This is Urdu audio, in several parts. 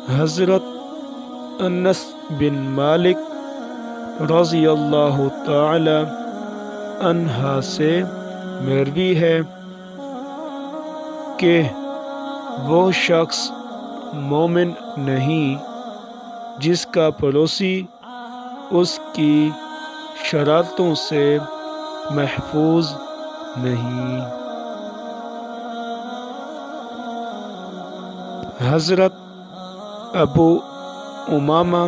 حضرت انس بن مالک رضی اللہ تعالی عنہ سے مروی ہے کہ وہ شخص مومن نہیں جس کا پڑوسی اس کی شرارتوں سے محفوظ نہیں۔ حضرت ابو امامہ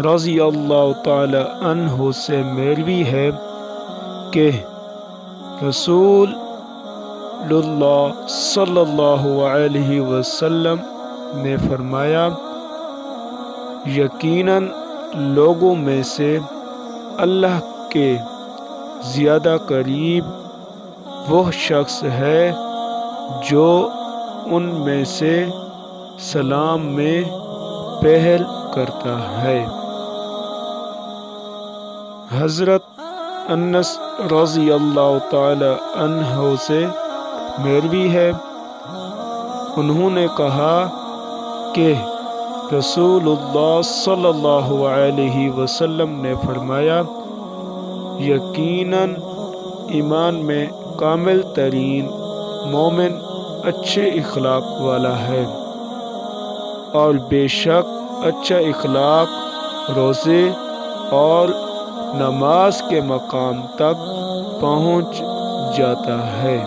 رضی اللہ تعالی عنہ سے مروی ہے کہ رسول اللہ صلی اللہ علیہ وسلم نے فرمایا، یقیناً لوگوں میں سے اللہ کے زیادہ قریب وہ شخص ہے جو ان میں سے سلام میں پہل کرتا ہے۔ حضرت انس رضی اللہ تعالی عنہ سے مروی ہے، انہوں نے کہا کہ رسول اللہ صلی اللہ علیہ وسلم نے فرمایا، یقیناً ایمان میں کامل ترین مومن اچھے اخلاق والا ہے، اور بے شک اچھا اخلاق روزے اور نماز کے مقام تک پہنچ جاتا ہے۔